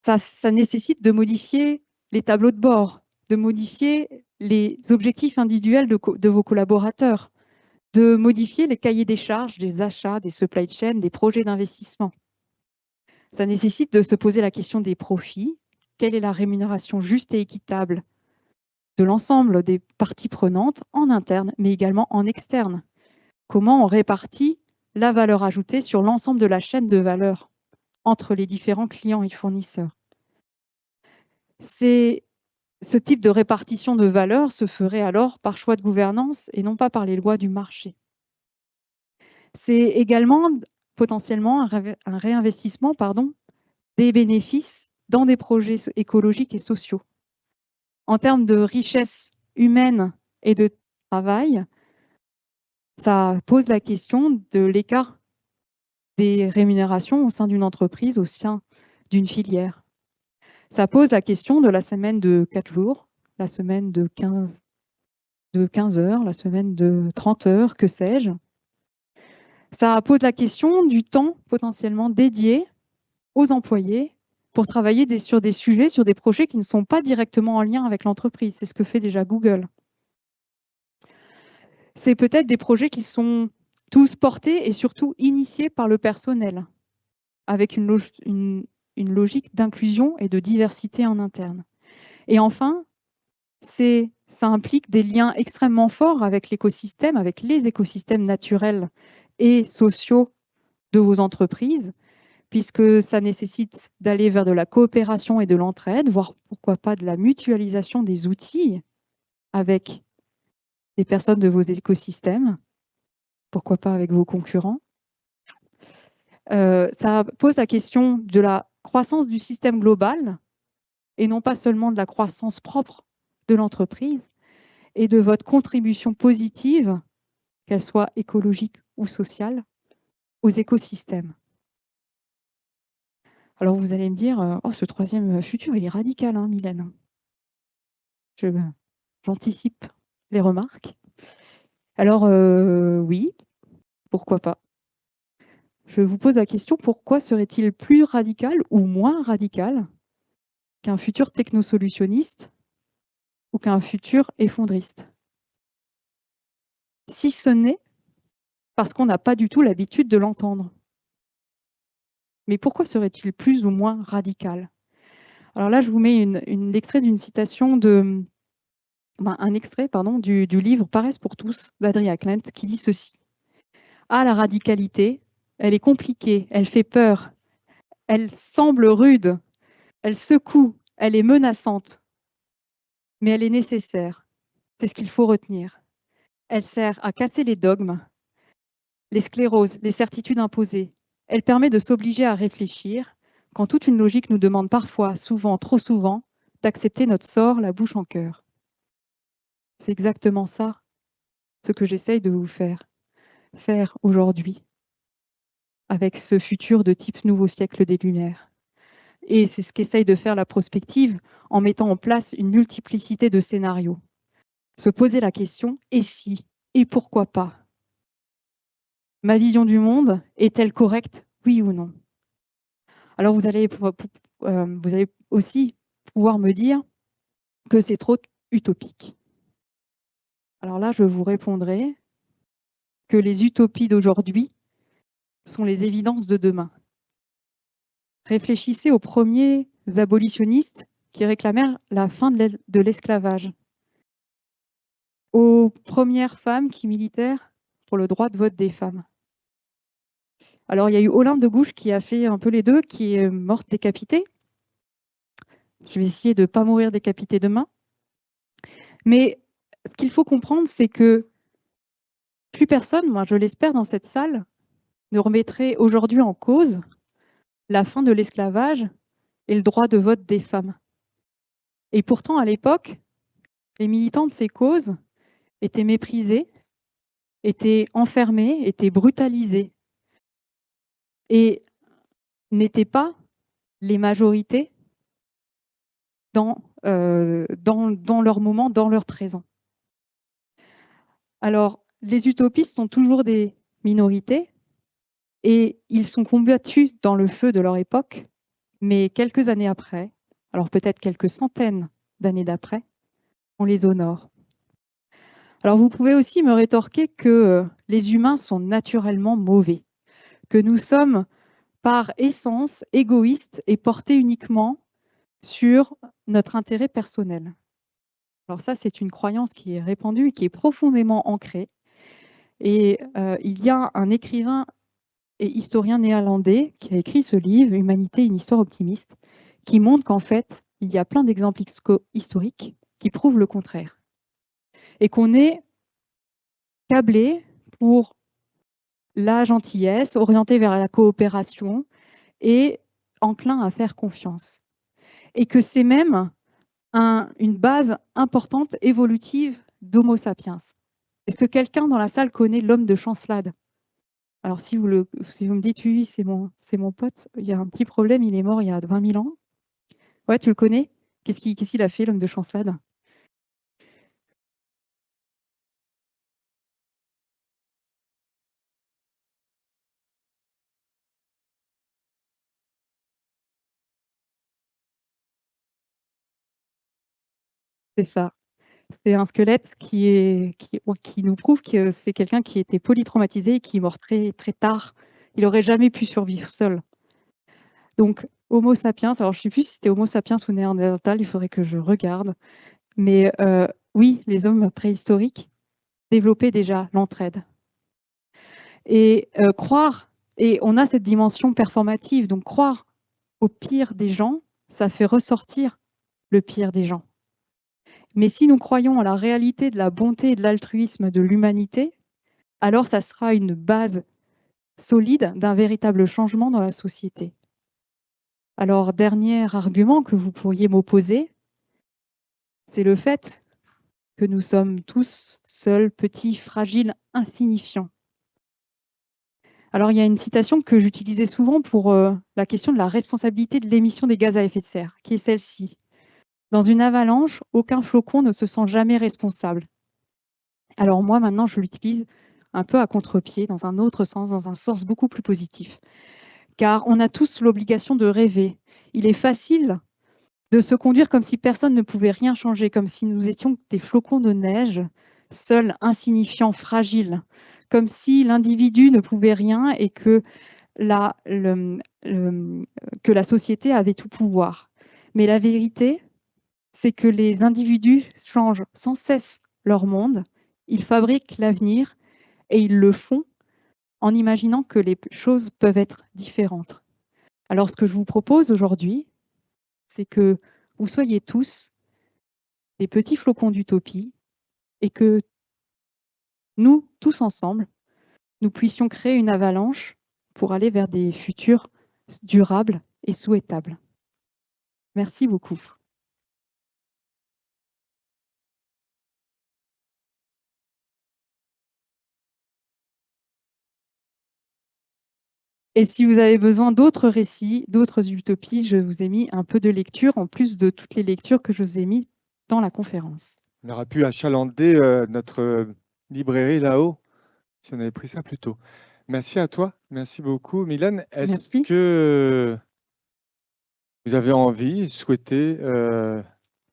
Ça nécessite de modifier les tableaux de bord, de modifier les objectifs individuels de vos collaborateurs, de modifier les cahiers des charges, des achats, des supply chains, des projets d'investissement. Ça nécessite de se poser la question des profits. Quelle est la rémunération juste et équitable de l'ensemble des parties prenantes en interne, mais également en externe? Comment on répartit la valeur ajoutée sur l'ensemble de la chaîne de valeur entre les différents clients et fournisseurs. Ce type de répartition de valeur se ferait alors par choix de gouvernance et non pas par les lois du marché. C'est également potentiellement un réinvestissement des bénéfices dans des projets écologiques et sociaux. En termes de richesse humaine et de travail, ça pose la question de l'écart des rémunérations au sein d'une entreprise, au sein d'une filière. Ça pose la question de la semaine de 4 jours, la semaine de 15 heures, la semaine de 30 heures, que sais-je. Ça pose la question du temps potentiellement dédié aux employés pour travailler sur des sujets, sur des projets qui ne sont pas directement en lien avec l'entreprise. C'est ce que fait déjà Google. C'est peut-être des projets qui sont tous portés et surtout initiés par le personnel, avec une logique d'inclusion et de diversité en interne. Et enfin, ça implique des liens extrêmement forts avec l'écosystème, avec les écosystèmes naturels et sociaux de vos entreprises, puisque ça nécessite d'aller vers de la coopération et de l'entraide, voire pourquoi pas de la mutualisation des outils avec des personnes de vos écosystèmes, pourquoi pas avec vos concurrents. Ça pose la question de la croissance du système global et non pas seulement de la croissance propre de l'entreprise et de votre contribution positive, qu'elle soit écologique ou sociale, aux écosystèmes. Alors vous allez me dire, oh, ce troisième futur, il est radical, hein, Mylène. J'anticipe les remarques. Alors oui, pourquoi pas. Je vous pose la question, pourquoi serait-il plus radical ou moins radical qu'un futur technosolutionniste ou qu'un futur effondriste? Si ce n'est parce qu'on n'a pas du tout l'habitude de l'entendre. Mais pourquoi serait-il plus ou moins radical? Alors là, je vous mets un extrait d'une citation un extrait du livre Paresse pour tous d'Adria Klent qui dit ceci. Ah, la radicalité, elle est compliquée, elle fait peur, elle semble rude, elle secoue, elle est menaçante, mais elle est nécessaire. C'est ce qu'il faut retenir. Elle sert à casser les dogmes, les scléroses, les certitudes imposées. Elle permet de s'obliger à réfléchir quand toute une logique nous demande parfois, souvent, trop souvent, d'accepter notre sort la bouche en cœur. C'est exactement ça, ce que j'essaye de vous faire aujourd'hui, avec ce futur de type nouveau siècle des Lumières. Et c'est ce qu'essaye de faire la prospective en mettant en place une multiplicité de scénarios. Se poser la question, et si, et pourquoi pas? Ma vision du monde est-elle correcte, oui ou non? Alors vous allez aussi pouvoir me dire que c'est trop utopique. Alors là, je vous répondrai que les utopies d'aujourd'hui sont les évidences de demain. Réfléchissez aux premiers abolitionnistes qui réclamèrent la fin de l'esclavage, aux premières femmes qui militèrent pour le droit de vote des femmes. Alors, il y a eu Olympe de Gouges qui a fait un peu les deux, qui est morte décapitée. Je vais essayer de ne pas mourir décapitée demain. Mais ce qu'il faut comprendre, c'est que plus personne, moi je l'espère dans cette salle, ne remettrait aujourd'hui en cause la fin de l'esclavage et le droit de vote des femmes. Et pourtant, à l'époque, les militants de ces causes étaient méprisés, étaient enfermés, étaient brutalisés et n'étaient pas les majorités dans leur moment, dans leur présent. Alors, les utopistes sont toujours des minorités et ils sont combattus dans le feu de leur époque, mais quelques années après, alors peut-être quelques centaines d'années d'après, on les honore. Alors vous pouvez aussi me rétorquer que les humains sont naturellement mauvais, que nous sommes par essence égoïstes et portés uniquement sur notre intérêt personnel. Alors ça, c'est une croyance qui est répandue, qui est profondément ancrée. Et il y a un écrivain et historien néerlandais qui a écrit ce livre, Humanité, une histoire optimiste, qui montre qu'en fait, il y a plein d'exemples historiques qui prouvent le contraire. Et qu'on est câblé pour la gentillesse, orienté vers la coopération et enclin à faire confiance. Et que c'est même une base importante, évolutive d'Homo sapiens. Est-ce que quelqu'un dans la salle connaît l'homme de Chancelade? Alors, si vous me dites oui, c'est mon pote, il y a un petit problème, il est mort il y a 20 000 ans. Ouais, tu le connais? Qu'est-ce qu'il a fait, l'homme de Chancelade? C'est ça. C'est un squelette qui nous prouve que c'est quelqu'un qui était polytraumatisé et qui est mort très, très tard. Il n'aurait jamais pu survivre seul. Donc, Homo sapiens, alors je ne sais plus si c'était Homo sapiens ou Néandertal, il faudrait que je regarde. Mais oui, les hommes préhistoriques développaient déjà l'entraide. Et croire, et on a cette dimension performative, donc croire au pire des gens, ça fait ressortir le pire des gens. Mais si nous croyons à la réalité de la bonté et de l'altruisme de l'humanité, alors ça sera une base solide d'un véritable changement dans la société. Alors, dernier argument que vous pourriez m'opposer, c'est le fait que nous sommes tous seuls, petits, fragiles, insignifiants. Alors, il y a une citation que j'utilisais souvent pour la question de la responsabilité de l'émission des gaz à effet de serre, qui est celle-ci. Dans une avalanche, aucun flocon ne se sent jamais responsable. Alors moi, maintenant, je l'utilise un peu à contre-pied, dans un autre sens, dans un sens beaucoup plus positif. Car on a tous l'obligation de rêver. Il est facile de se conduire comme si personne ne pouvait rien changer, comme si nous étions des flocons de neige, seuls, insignifiants, fragiles, comme si l'individu ne pouvait rien et que la société avait tout pouvoir. Mais la vérité, c'est que les individus changent sans cesse leur monde, ils fabriquent l'avenir et ils le font en imaginant que les choses peuvent être différentes. Alors, ce que je vous propose aujourd'hui, c'est que vous soyez tous des petits flocons d'utopie et que nous, tous ensemble, nous puissions créer une avalanche pour aller vers des futurs durables et souhaitables. Merci beaucoup. Et si vous avez besoin d'autres récits, d'autres utopies, je vous ai mis un peu de lecture, en plus de toutes les lectures que je vous ai mises dans la conférence. On aurait pu achalander notre librairie là-haut si on avait pris ça plus tôt. Merci à toi. Merci beaucoup. Mylène, est-ce que vous avez envie, souhaitez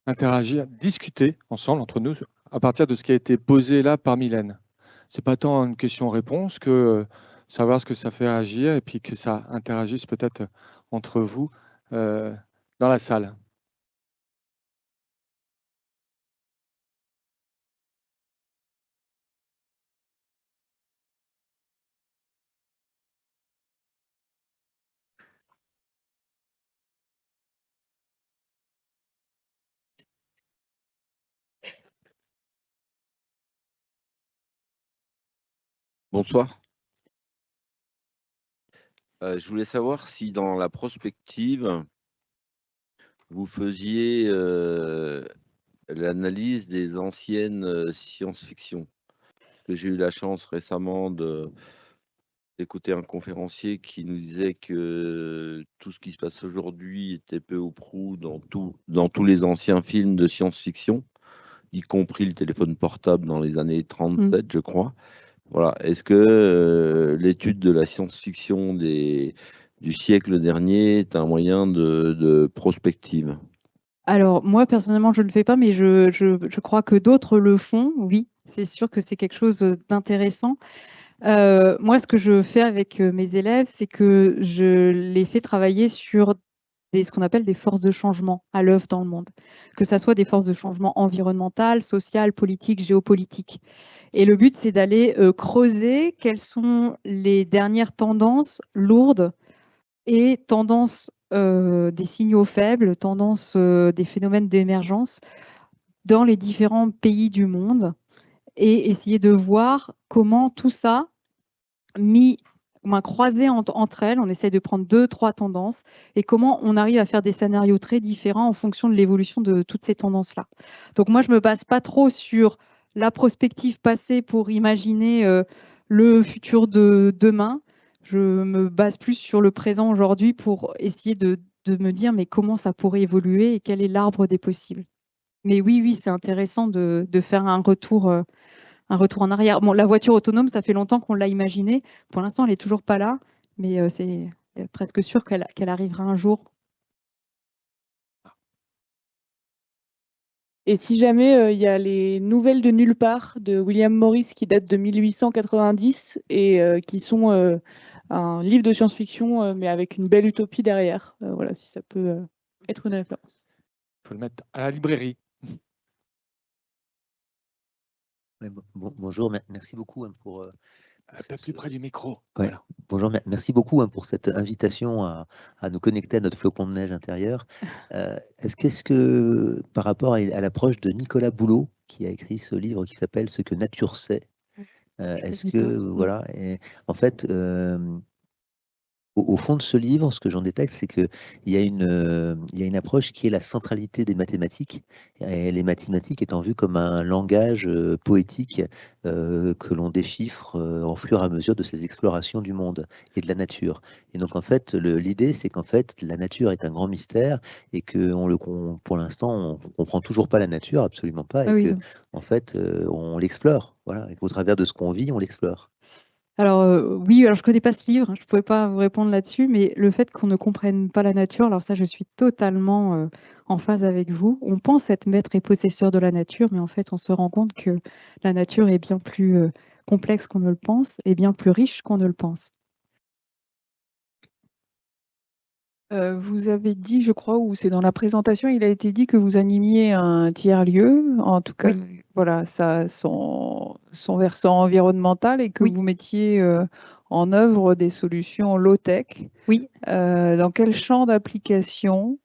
interagir, discuter ensemble entre nous à partir de ce qui a été posé là par Mylène? C'est pas tant une question-réponse que savoir ce que ça fait agir et puis que ça interagisse peut-être entre vous dans la salle. Bonsoir. Je voulais savoir si dans la prospective, vous faisiez l'analyse des anciennes science-fiction. J'ai eu la chance récemment d'écouter un conférencier qui nous disait que tout ce qui se passe aujourd'hui était peu ou prou dans tous les anciens films de science-fiction, y compris le téléphone portable dans les années 37, je crois. Voilà. Est-ce que l'étude de la science-fiction du siècle dernier est un moyen de prospective? Alors, moi, personnellement, je ne le fais pas, mais je crois que d'autres le font. Oui, c'est sûr que c'est quelque chose d'intéressant. Moi, ce que je fais avec mes élèves, c'est que je les fais travailler sur ce qu'on appelle des forces de changement à l'œuvre dans le monde, que ce soit des forces de changement environnementales, sociales, politiques, géopolitiques. Et le but, c'est d'aller creuser quelles sont les dernières tendances lourdes et tendances des signaux faibles, tendances des phénomènes d'émergence dans les différents pays du monde et essayer de voir comment tout ça, croisé entre elles, on essaye de prendre 2-3 tendances et comment on arrive à faire des scénarios très différents en fonction de l'évolution de toutes ces tendances-là. Donc moi, je ne me base pas trop sur la prospective passée pour imaginer le futur de demain. Je me base plus sur le présent aujourd'hui pour essayer de me dire mais comment ça pourrait évoluer et quel est l'arbre des possibles. Mais oui, c'est intéressant de faire un retour en arrière. Bon, la voiture autonome, ça fait longtemps qu'on l'a imaginée. Pour l'instant, elle n'est toujours pas là, mais c'est presque sûr qu'elle arrivera un jour. Et si jamais il y a les Nouvelles de nulle part de William Morris qui datent de 1890 et qui sont un livre de science-fiction mais avec une belle utopie derrière. Voilà, si ça peut être une référence. Il faut le mettre à la librairie. Bonjour, merci beaucoup pour... Un peu plus près du micro. Ouais. Voilà. Bonjour, merci beaucoup pour cette invitation à nous connecter à notre flocon de neige intérieur. Est-ce que, par rapport à l'approche de Nicolas Boulot, qui a écrit ce livre qui s'appelle « Ce que nature sait », est-ce que, voilà, en fait, au fond de ce livre, ce que j'en détecte, c'est qu'il y a une approche qui est la centralité des mathématiques, et les mathématiques étant vues comme un langage poétique que l'on déchiffre au fur et à mesure de ces explorations du monde et de la nature. Et donc, en fait, l'idée, c'est qu'en fait, la nature est un grand mystère et que pour l'instant, on ne comprend toujours pas la nature, absolument pas, et que, en fait, on l'explore. Voilà, et qu'au travers de ce qu'on vit, on l'explore. Alors oui, alors je ne connais pas ce livre, je ne pourrais pas vous répondre là-dessus, mais le fait qu'on ne comprenne pas la nature, alors ça je suis totalement en phase avec vous. On pense être maître et possesseur de la nature, mais en fait on se rend compte que la nature est bien plus complexe qu'on ne le pense et bien plus riche qu'on ne le pense. Vous avez dit, je crois, ou c'est dans la présentation, il a été dit que vous animiez un tiers-lieu, en tout cas, voilà, ça, son versant environnemental, et que vous mettiez en œuvre des solutions low-tech. Oui. Dans quel champ d'application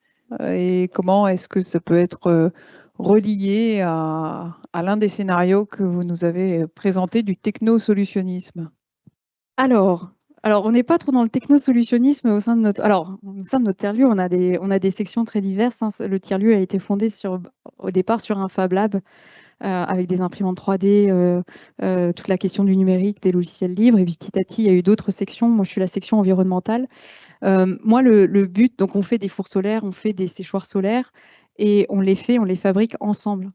et comment est-ce que ça peut être relié à l'un des scénarios que vous nous avez présenté du technosolutionnisme? Alors, on n'est pas trop dans le technosolutionnisme au sein de notre. Alors, au sein de notre tiers-lieu, on a des sections très diverses. Hein. Le tiers-lieu a été fondé au départ sur un Fab Lab avec des imprimantes 3D, toute la question du numérique, des logiciels libres. Et puis petit à petit, il y a eu d'autres sections. Moi, je suis la section environnementale. Moi, le but, donc on fait des fours solaires, on fait des séchoirs solaires et on les fabrique ensemble.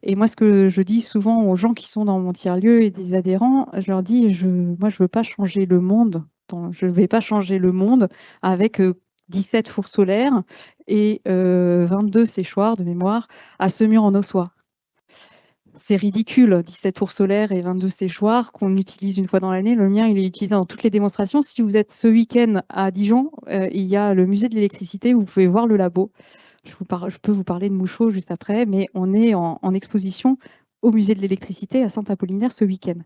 Et moi, ce que je dis souvent aux gens qui sont dans mon tiers-lieu et des adhérents, je leur dis, moi, je ne veux pas changer le monde. Je ne vais pas changer le monde avec 17 fours solaires et 22 séchoirs de mémoire à Semur en Auxois. C'est ridicule, 17 fours solaires et 22 séchoirs qu'on utilise une fois dans l'année. Le mien, il est utilisé dans toutes les démonstrations. Si vous êtes ce week-end à Dijon, il y a le musée de l'électricité, vous pouvez voir le labo. Je peux vous parler de Mouchot juste après, mais on est en exposition au musée de l'électricité à Saint-Apollinaire ce week-end.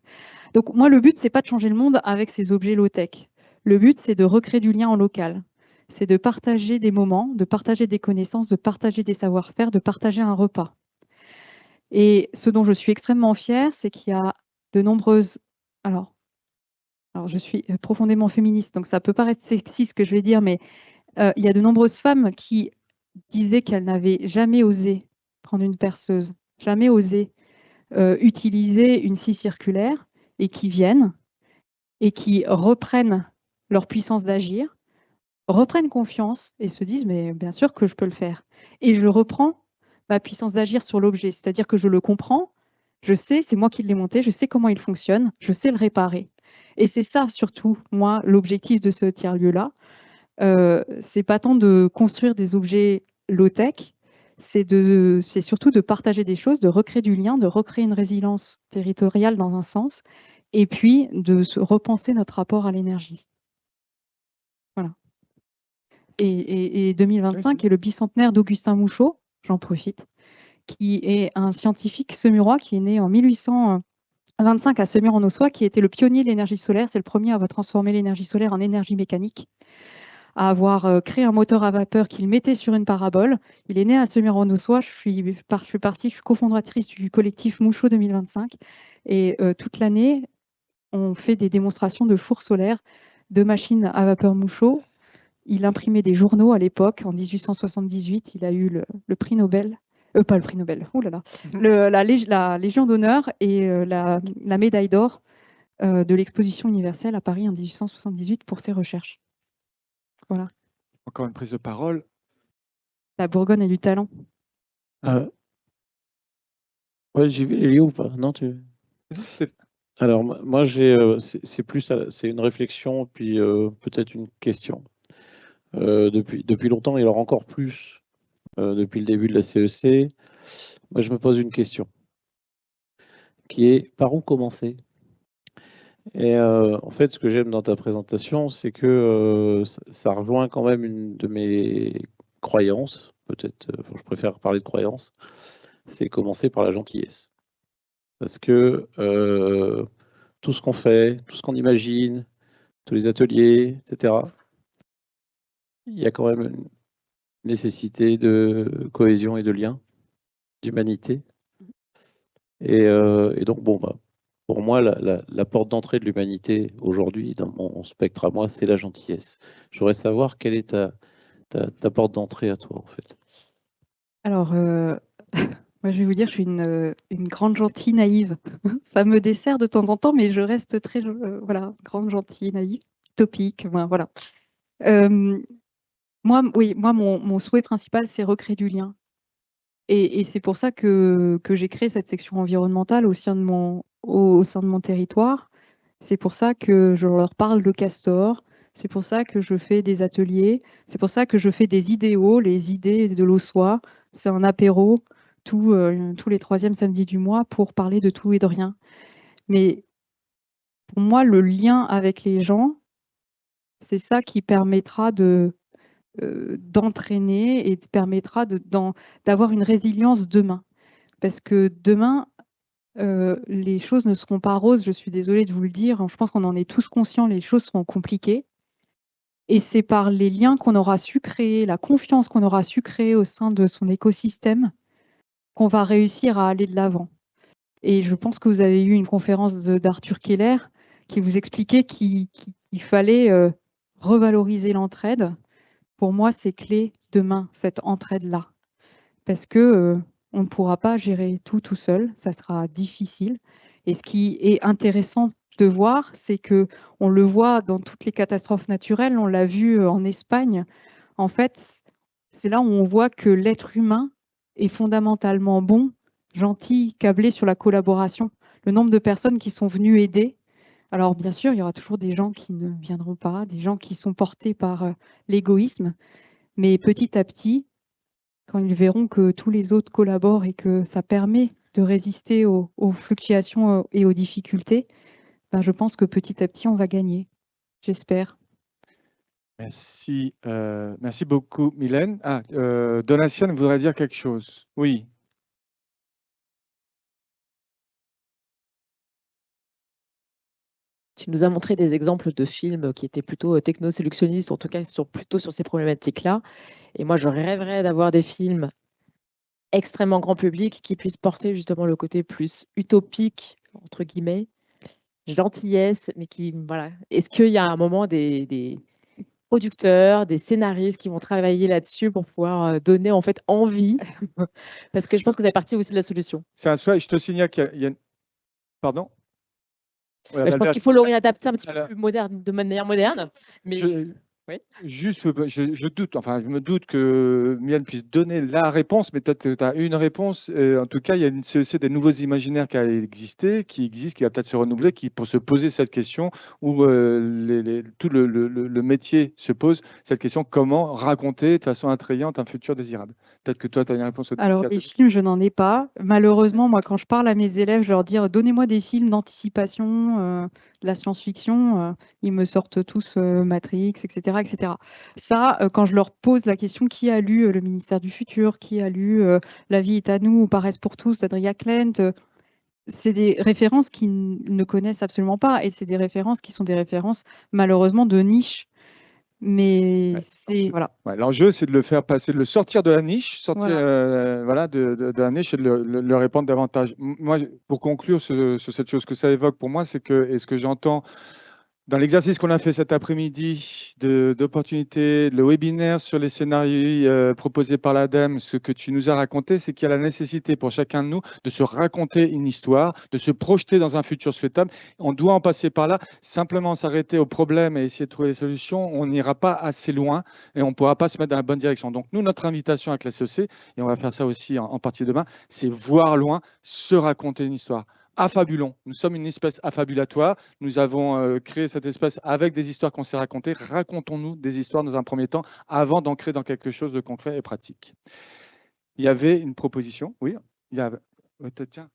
Donc moi, le but, c'est pas de changer le monde avec ces objets low-tech. Le but, c'est de recréer du lien en local. C'est de partager des moments, de partager des connaissances, de partager des savoir-faire, de partager un repas. Et ce dont je suis extrêmement fière, c'est qu'il y a de nombreuses... Alors, je suis profondément féministe, donc ça peut paraître sexy ce que je vais dire, mais il y a de nombreuses femmes qui disaient qu'elles n'avaient jamais osé prendre une perceuse, jamais osé utiliser une scie circulaire, et qui viennent et qui reprennent leur puissance d'agir, reprennent confiance et se disent « mais bien sûr que je peux le faire ». Et je reprends ma puissance d'agir sur l'objet, c'est-à-dire que je le comprends, je sais, c'est moi qui l'ai monté, je sais comment il fonctionne, je sais le réparer. Et c'est ça surtout, moi, l'objectif de ce tiers-lieu-là. C'est pas tant de construire des objets low-tech, c'est surtout de partager des choses, de recréer du lien, de recréer une résilience territoriale dans un sens, et puis de se repenser notre rapport à l'énergie. Voilà. et 2025 est le bicentenaire d'Augustin Mouchot, j'en profite, qui est un scientifique saumurois qui est né en 1825 à Semur-en-Auxois, qui était le pionnier de l'énergie solaire. C'est le premier à avoir transformé l'énergie solaire en énergie mécanique, à avoir créé un moteur à vapeur qu'il mettait sur une parabole. Il est né à Semur-en-Auxois. Je suis cofondatrice du collectif Mouchot 2025. Et toute l'année, on fait des démonstrations de fours solaires, de machines à vapeur Mouchot. Il imprimait des journaux à l'époque. En 1878, il a eu le prix Nobel. Pas le prix Nobel, oh là là, la Légion d'honneur et la médaille d'or de l'exposition universelle à Paris en 1878 pour ses recherches. Voilà. Encore une prise de parole. La Bourgogne a du talent. Ouais, j'y vais, Elio, ou pas? Non, Alors, moi, c'est une réflexion, puis peut-être une question. Depuis longtemps, et alors encore plus depuis le début de la CEC, moi, je me pose une question, qui est par où commencer? Et en fait, ce que j'aime dans ta présentation, c'est que ça rejoint quand même une de mes croyances, peut-être, je préfère parler de croyances, c'est commencer par la gentillesse. Parce que tout ce qu'on fait, tout ce qu'on imagine, tous les ateliers, etc., il y a quand même une nécessité de cohésion et de lien, d'humanité. Et donc, bon, pour moi, la porte d'entrée de l'humanité aujourd'hui, dans mon spectre à moi, c'est la gentillesse. Je voudrais savoir quelle est ta porte d'entrée à toi, en fait. Alors, moi, je vais vous dire, je suis une grande gentille naïve. Ça me dessert de temps en temps, mais je reste très, voilà, grande gentille naïve, utopique, voilà. Moi, mon souhait principal, c'est recréer du lien. Et c'est pour ça que j'ai créé cette section environnementale au sein de mon territoire. C'est pour ça que je leur parle de Castor. C'est pour ça que je fais des ateliers. C'est pour ça que je fais des idéaux, les idées de l'Auxois. C'est un apéro tous les 3e samedis du mois pour parler de tout et de rien. Mais pour moi, le lien avec les gens, c'est ça qui permettra d'entraîner et permettra d'avoir une résilience demain. Parce que demain, les choses ne seront pas roses, je suis désolée de vous le dire, je pense qu'on en est tous conscients, les choses seront compliquées. Et c'est par les liens qu'on aura su créer, la confiance qu'on aura su créer au sein de son écosystème, qu'on va réussir à aller de l'avant. Et je pense que vous avez eu une conférence d'Arthur Keller qui vous expliquait qu'il fallait revaloriser l'entraide. Pour moi, c'est clé demain, cette entraide-là. Parce que on ne pourra pas gérer tout seul, ça sera difficile. Et ce qui est intéressant de voir, c'est que on le voit dans toutes les catastrophes naturelles, on l'a vu en Espagne. En fait, c'est là où on voit que l'être humain est fondamentalement bon, gentil, câblé sur la collaboration. Le nombre de personnes qui sont venues aider. Alors bien sûr, il y aura toujours des gens qui ne viendront pas, des gens qui sont portés par l'égoïsme, mais petit à petit, quand ils verront que tous les autres collaborent et que ça permet de résister aux fluctuations et aux difficultés, ben je pense que petit à petit, on va gagner. J'espère. Merci, merci beaucoup, Mylène. Donatienne voudrait dire quelque chose. Oui. Tu nous as montré des exemples de films qui étaient plutôt techno-sélectionnistes, en tout cas plutôt sur ces problématiques-là. Et moi, je rêverais d'avoir des films extrêmement grand public qui puissent porter justement le côté plus utopique, entre guillemets, gentillesse, mais qui, voilà. Est-ce qu'il y a un moment des producteurs, des scénaristes qui vont travailler là-dessus pour pouvoir donner en fait envie? Parce que je pense que c'est partie aussi de la solution. C'est un souhait. Je te signale qu'il y a... Pardon? Je pense qu'il faut le réadapter un petit peu plus moderne, de manière moderne. Mais oui. Juste, je doute, enfin, je me doute que Mylène puisse donner la réponse, mais peut-être tu as une réponse. En tout cas, il y a une CEC des nouveaux imaginaires qui existe, qui va peut-être se renouveler, pour se poser cette question, où tout le métier se pose cette question, comment raconter de façon attrayante un futur désirable. Peut-être que toi, tu as une réponse aussi. Alors, les films, je n'en ai pas. Malheureusement, moi, quand je parle à mes élèves, je leur dis, donnez-moi des films d'anticipation, la science-fiction, ils me sortent tous Matrix, etc., etc. Ça, quand je leur pose la question qui a lu Le Ministère du Futur, qui a lu La vie est à nous ou Paresse pour tous d'Adria Klent, c'est des références qu'ils ne connaissent absolument pas et c'est des références qui sont des références malheureusement de niche. Mais c'est voilà. Ouais, l'enjeu, c'est de le faire passer, de le sortir de la niche, sortir Voilà. de la niche et de le répandre davantage. Moi, pour conclure sur cette chose que ça évoque pour moi, c'est que, et ce que j'entends dans l'exercice qu'on a fait cet après-midi d'opportunités, le webinaire sur les scénarios proposés par l'ADEME, ce que tu nous as raconté, c'est qu'il y a la nécessité pour chacun de nous de se raconter une histoire, de se projeter dans un futur souhaitable. On doit en passer par là. Simplement s'arrêter au problème et essayer de trouver des solutions, on n'ira pas assez loin et on ne pourra pas se mettre dans la bonne direction. Donc nous, notre invitation avec la CEC, et on va faire ça aussi en partie demain, c'est voir loin, se raconter une histoire. Affabulons. Nous sommes une espèce affabulatoire. Nous avons créé cette espèce avec des histoires qu'on s'est racontées. Racontons-nous des histoires dans un premier temps avant d'ancrer dans quelque chose de concret et pratique. Il y avait une proposition. Oui, il y a... Tiens.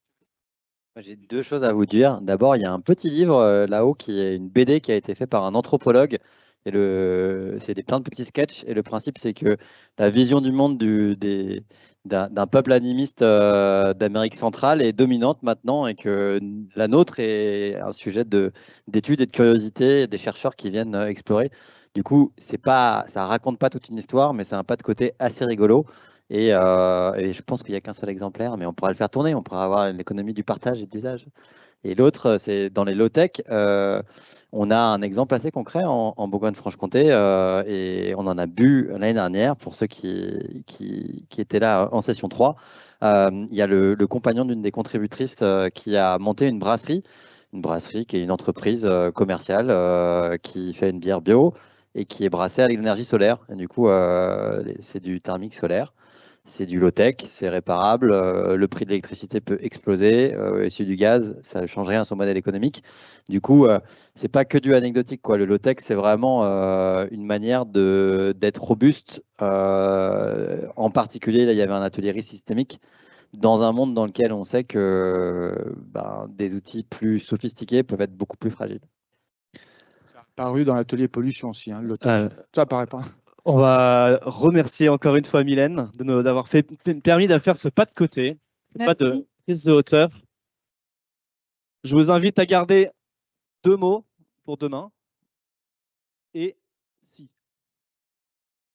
J'ai deux choses à vous dire. D'abord, il y a un petit livre là-haut qui est une BD qui a été fait par un anthropologue. Et c'est plein de petits sketchs. Et le principe, c'est que la vision du monde d'un peuple animiste d'Amérique centrale est dominante maintenant et que la nôtre est un sujet d'étude et de curiosité des chercheurs qui viennent explorer. Du coup, ça raconte pas toute une histoire, mais c'est un pas de côté assez rigolo. Et je pense qu'il n'y a qu'un seul exemplaire, mais on pourra le faire tourner, on pourra avoir l'économie du partage et de l'usage. Et l'autre, c'est dans les low-tech, on a un exemple assez concret en Bourgogne-Franche-Comté, et on en a bu l'année dernière, pour ceux qui étaient là en session 3. Il y a le compagnon d'une des contributrices qui a monté une brasserie qui est une entreprise commerciale qui fait une bière bio et qui est brassée à l'énergie solaire. Et du coup, c'est du thermique solaire. C'est du low-tech, c'est réparable, le prix de l'électricité peut exploser, et celui du gaz, ça ne change rien à son modèle économique. Du coup, c'est pas que du anecdotique, quoi. Le low-tech, c'est vraiment une manière d'être robuste. En particulier, là, il y avait un atelier risque systémique dans un monde dans lequel on sait que des outils plus sophistiqués peuvent être beaucoup plus fragiles. Ça a apparu dans l'atelier pollution aussi, hein, le low-tech. Ça apparaît pas. On va remercier encore une fois Mylène de nous avoir permis de faire ce pas de côté, ce pas de prise de hauteur. Je vous invite à garder 2 mots pour demain. Et si.